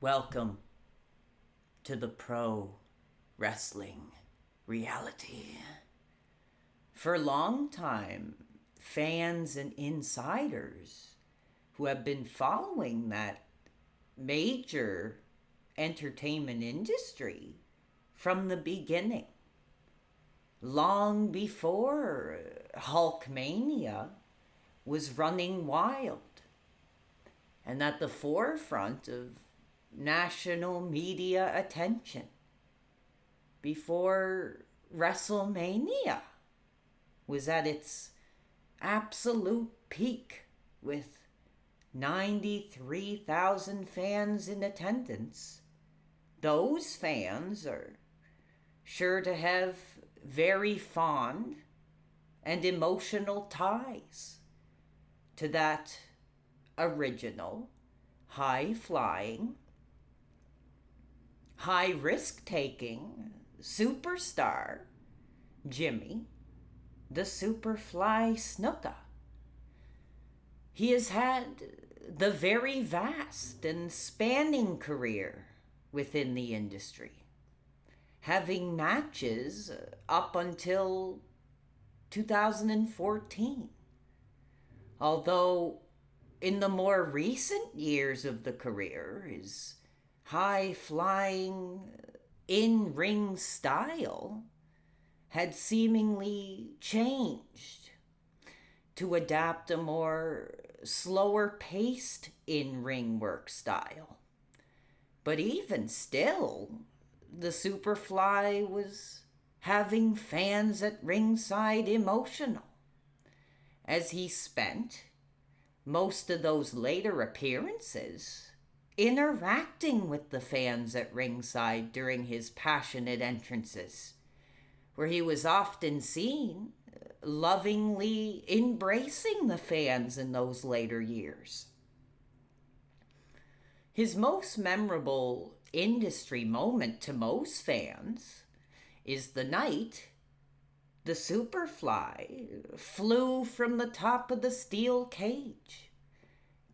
Welcome to the pro wrestling reality. For a long time, fans and insiders who have been following that major entertainment industry from the beginning, long before Hulkmania was running wild and at the forefront of national media attention, before WrestleMania was at its absolute peak with 93,000 fans in attendance. Those fans are sure to have very fond and emotional ties to that original, high-flying, high risk-taking superstar, Jimmy the Superfly Snuka. He has had the very vast and spanning career within the industry, having matches up until 2014. Although in the more recent years of the career, his high-flying, in-ring style had seemingly changed to adapt a more slower-paced in-ring work style. But even still, the Superfly was having fans at ringside emotional, as he spent most of those later appearances interacting with the fans at ringside during his passionate entrances, where he was often seen lovingly embracing the fans in those later years. His most memorable industry moment to most fans is the night the Superfly flew from the top of the steel cage,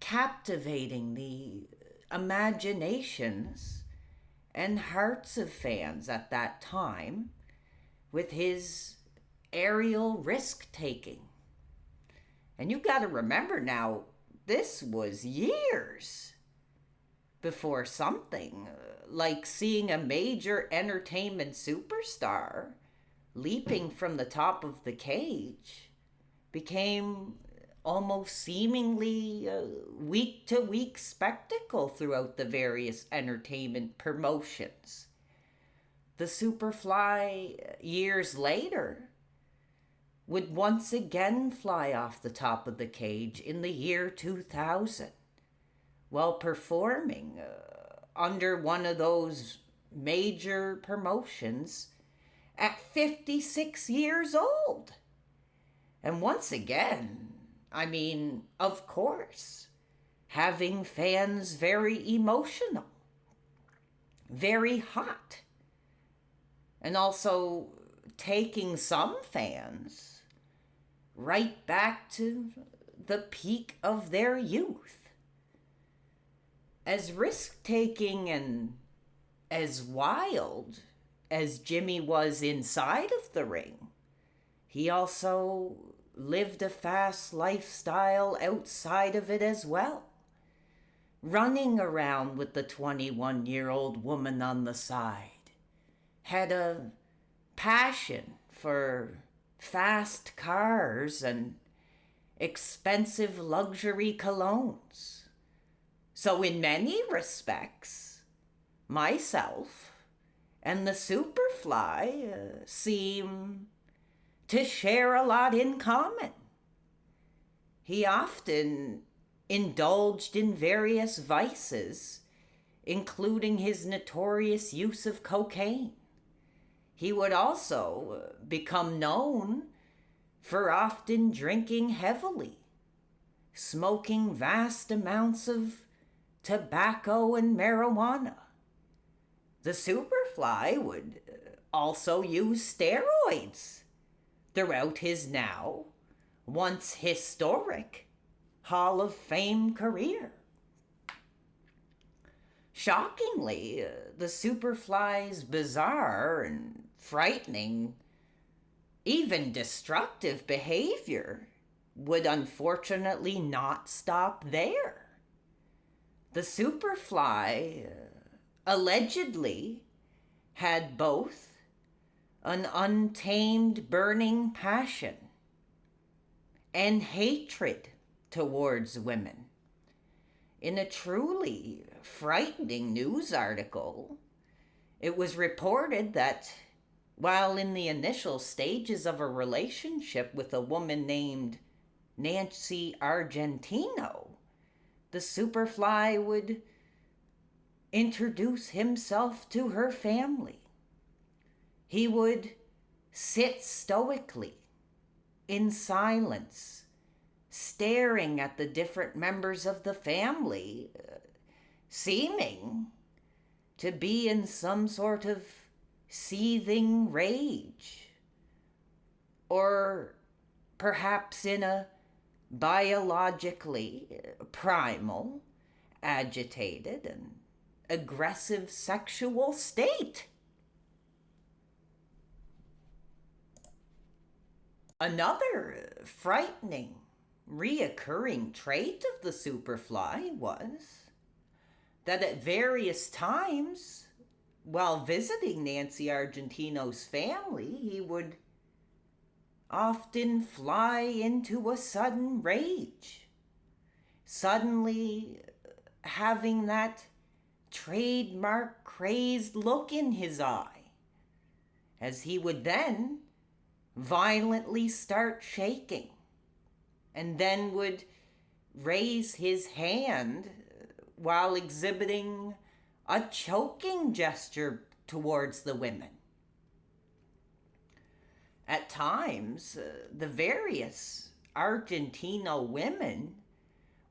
captivating the imaginations and hearts of fans at that time with his aerial risk-taking. And you gotta remember now, this was years before something like seeing a major entertainment superstar leaping from the top of the cage became almost seemingly a week-to-week spectacle throughout the various entertainment promotions. The Superfly, years later, would once again fly off the top of the cage in the year 2000 while performing under one of those major promotions at 56 years old. And once again, of course, having fans very emotional, very hot, and also taking some fans right back to the peak of their youth. As risk-taking and as wild as Jimmy was inside of the ring, he also lived a fast lifestyle outside of it as well, running around with the 21-year-old woman on the side, had a passion for fast cars and expensive luxury colognes. So in many respects, myself and the Superfly seem to share a lot in common. He often indulged in various vices, including his notorious use of cocaine. He would also become known for often drinking heavily, smoking vast amounts of tobacco and marijuana. The Superfly would also use steroids throughout his now once historic Hall of Fame career. Shockingly, the Superfly's bizarre and frightening, even destructive behavior would unfortunately not stop there. The Superfly allegedly had both an untamed burning passion and hatred towards women. In a truly frightening news article, it was reported that while in the initial stages of a relationship with a woman named Nancy Argentino, the Superfly would introduce himself to her family. He would sit stoically in silence, staring at the different members of the family, seeming to be in some sort of seething rage, or perhaps in a biologically primal, agitated, and aggressive sexual state. Another frightening, reoccurring trait of the Superfly was that at various times, while visiting Nancy Argentino's family, he would often fly into a sudden rage, suddenly having that trademark crazed look in his eye, as he would then violently start shaking, and then would raise his hand while exhibiting a choking gesture towards the women. At times, the various Argentino women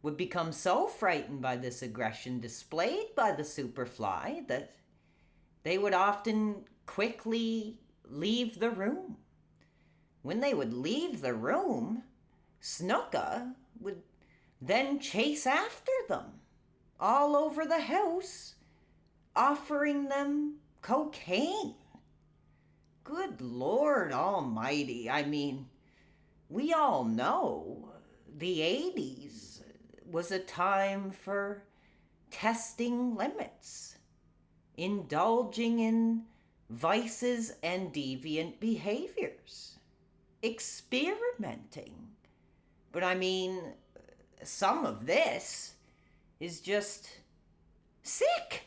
would become so frightened by this aggression displayed by the Superfly that they would often quickly leave the room. When they would leave the room, Snuka would then chase after them all over the house, offering them cocaine. Good Lord Almighty. I mean, we all know the 80s was a time for testing limits, indulging in vices and deviant behaviors, experimenting. But I mean, some of this is just sick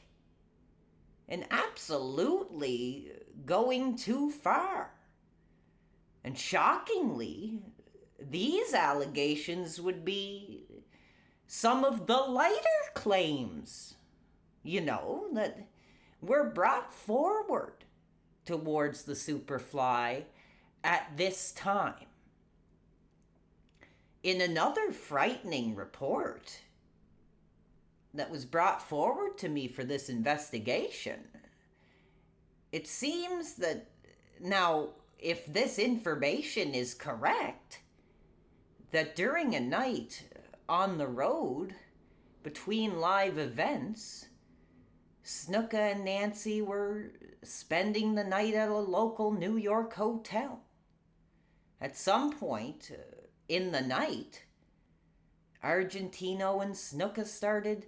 and absolutely going too far. And shockingly, these allegations would be some of the lighter claims, that were brought forward towards the Superfly at this time. In another frightening report that was brought forward to me for this investigation, it seems that now, if this information is correct, that during a night on the road between live events, Snuka and Nancy were spending the night at a local New York hotel. At some point in the night, Argentino and Snuka started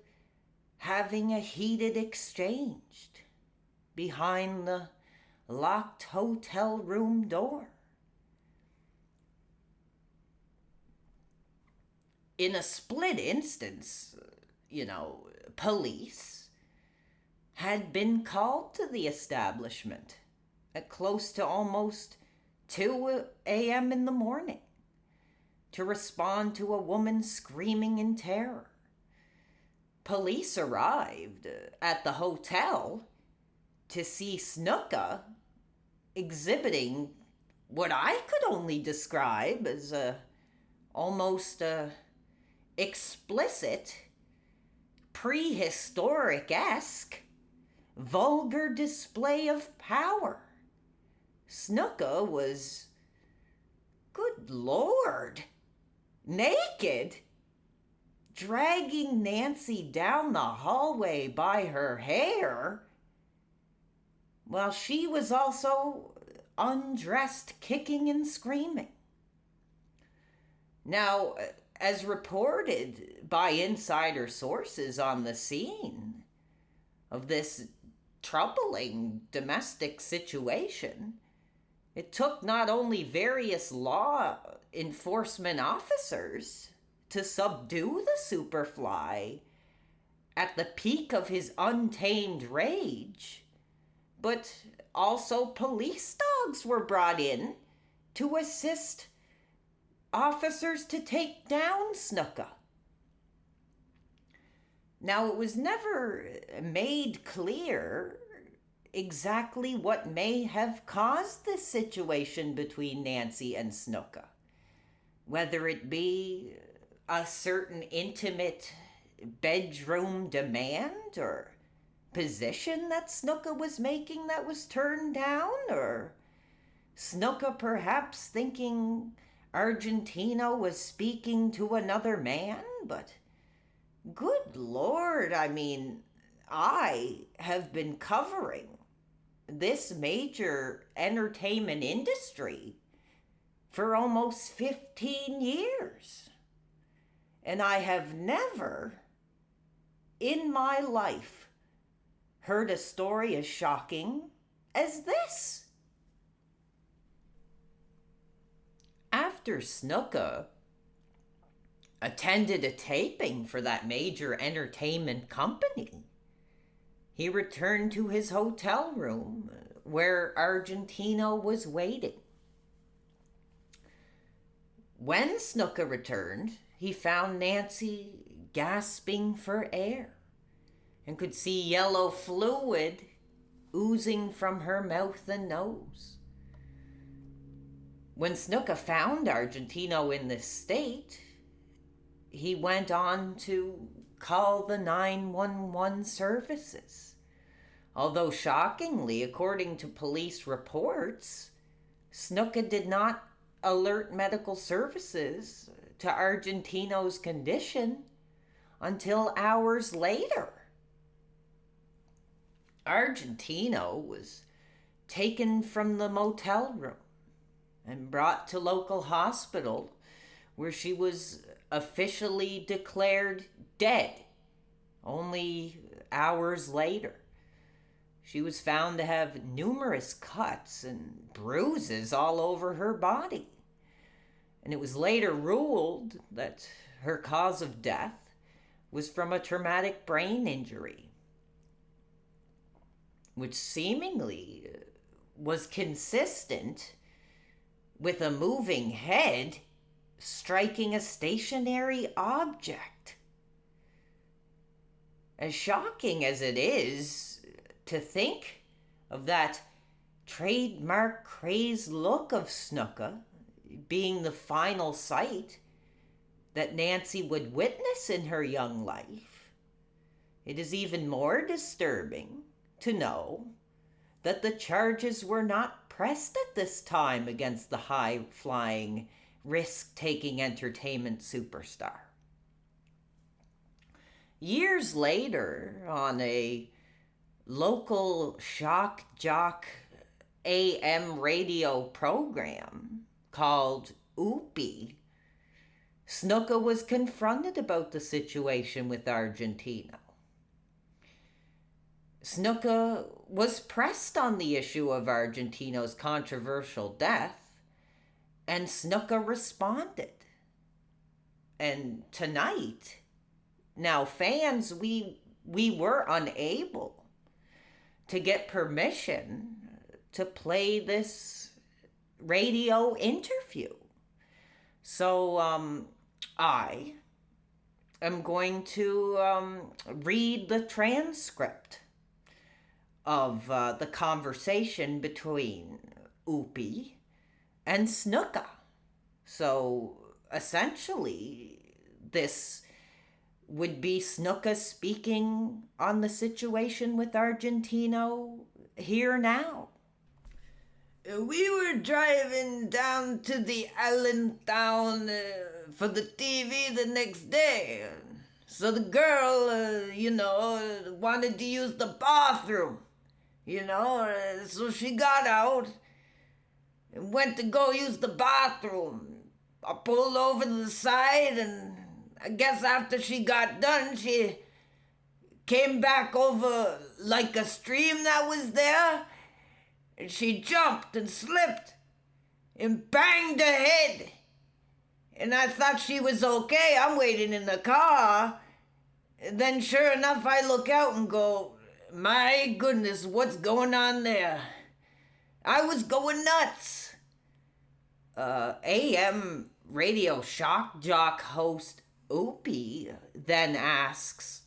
having a heated exchange behind the locked hotel room door. In a split instance, police had been called to the establishment at close to almost 2 a.m. in the morning to respond to a woman screaming in terror. Police arrived at the hotel to see Snuka exhibiting what I could only describe as almost explicit, prehistoric-esque, vulgar display of power. Snuka was, good Lord, naked, dragging Nancy down the hallway by her hair, while she was also undressed, kicking and screaming. Now, as reported by insider sources on the scene of this troubling domestic situation, it took not only various law enforcement officers to subdue the Superfly at the peak of his untamed rage, but also police dogs were brought in to assist officers to take down Snuka. Now, it was never made clear exactly what may have caused this situation between Nancy and Snuka, whether it be a certain intimate bedroom demand or position that Snuka was making that was turned down, or Snuka perhaps thinking Argentino was speaking to another man. But good Lord, I have been covering this major entertainment industry for almost 15 years. And I have never in my life heard a story as shocking as this. After Snuka attended a taping for that major entertainment company, he returned to his hotel room where Argentino was waiting. When Snuka returned, he found Nancy gasping for air and could see yellow fluid oozing from her mouth and nose. When Snuka found Argentino in this state, he went on to call the 911 services. Although shockingly, according to police reports, Snuka did not alert medical services to Argentino's condition until hours later. Argentino was taken from the motel room and brought to local hospital, where she was officially declared dead only hours later. She was found to have numerous cuts and bruises all over her body. And it was later ruled that her cause of death was from a traumatic brain injury, which seemingly was consistent with a moving head striking a stationary object. As shocking as it is to think of that trademark crazed look of Snuka being the final sight that Nancy would witness in her young life, it is even more disturbing to know that the charges were not pressed at this time against the high-flying, risk-taking entertainment superstar. Years later, on a local shock jock AM radio program called Oopie, Snuka was confronted about the situation with Argentino. Snuka was pressed on the issue of Argentino's controversial death, and Snuka responded. And tonight, now fans, we were unable to get permission to play this radio interview. So I am going to read the transcript of the conversation between Oopie and Snuka. So essentially, this would be Snuka speaking on the situation with Argentino here now. We were driving down to the Allentown for the TV the next day. So the girl, wanted to use the bathroom, so she got out and went to go use the bathroom. I pulled over to the side, and I guess after she got done, she came back over like a stream that was there, and she jumped and slipped and banged her head. And I thought she was okay. I'm waiting in the car. And then sure enough, I look out and go, my goodness, what's going on there? I was going nuts. AM radio shock jock host Opie then asks,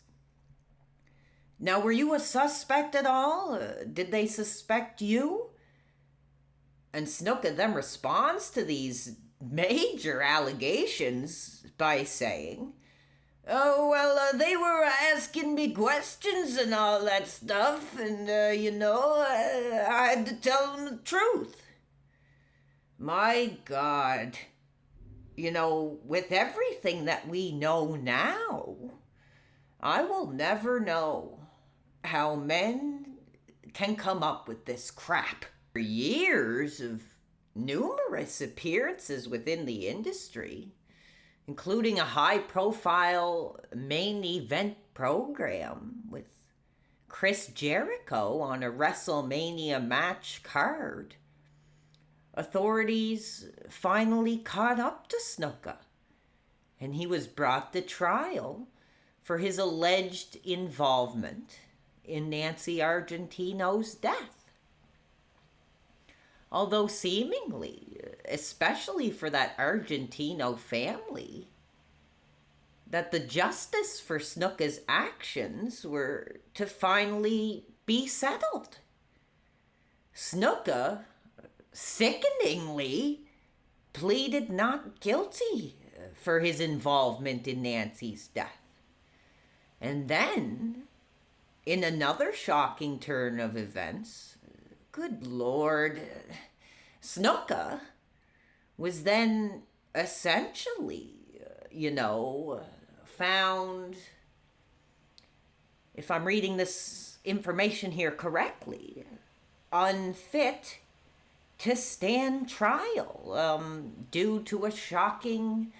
now, were you a suspect at all? Did they suspect you? And Snuka then responds to these major allegations by saying, oh, well, they were asking me questions and all that stuff, and, I had to tell them the truth. My God. With everything that we know now, I will never know how men can come up with this crap. For years of numerous appearances within the industry, including a high-profile main event program with Chris Jericho on a WrestleMania match card, authorities finally caught up to Snuka, and he was brought to trial for his alleged involvement in Nancy Argentino's death. Although seemingly, especially for that Argentino family, that the justice for Snuka's actions were to finally be settled. Snuka, sickeningly, pleaded not guilty for his involvement in Nancy's death. And then, in another shocking turn of events, good Lord, Snuka was then essentially, found, if I'm reading this information here correctly, unfit to stand trial due to a shocking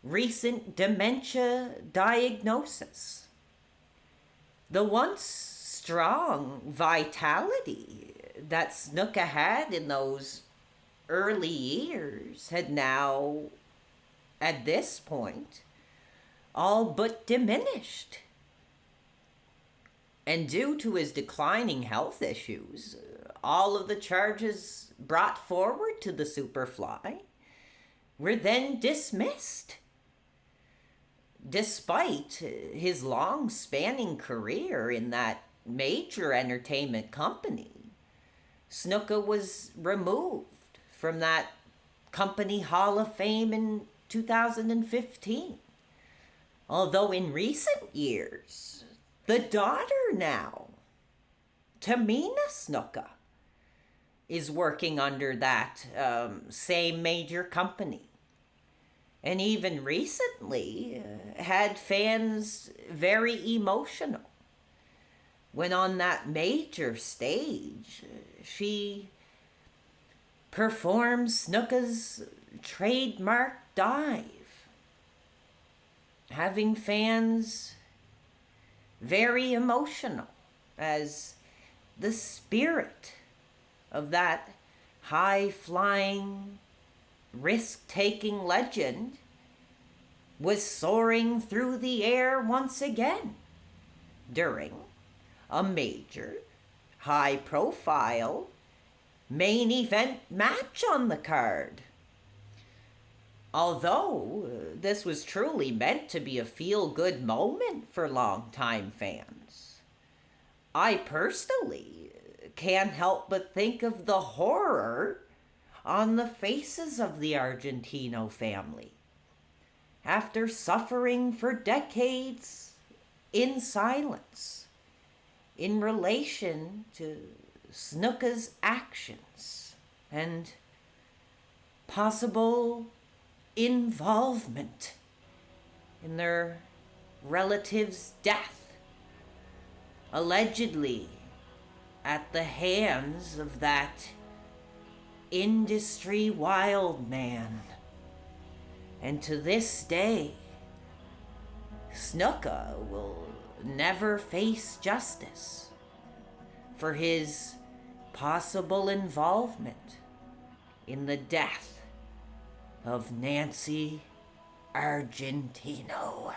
recent dementia diagnosis. The once strong vitality that Snuka had in those early years had now, at this point, all but diminished. And due to his declining health issues, all of the charges brought forward to the Superfly were then dismissed. Despite his long-spanning career in that major entertainment company, Snuka was removed from that company Hall of Fame in 2015. Although in recent years, the daughter now, Tamina Snuka, is working under that same major company. And even recently had fans very emotional when on that major stage she performs Snuka's trademark dive, having fans very emotional as the spirit of that high-flying, risk-taking legend was soaring through the air once again during a major, high-profile main event match on the card. Although this was truly meant to be a feel-good moment for longtime fans, I personally can't help but think of the horror on the faces of the Argentino family after suffering for decades in silence in relation to Snuka's actions and possible involvement in their relative's death, allegedly at the hands of that industry wild man. And to this day, Snuka will never face justice for his possible involvement in the death of Nancy Argentino.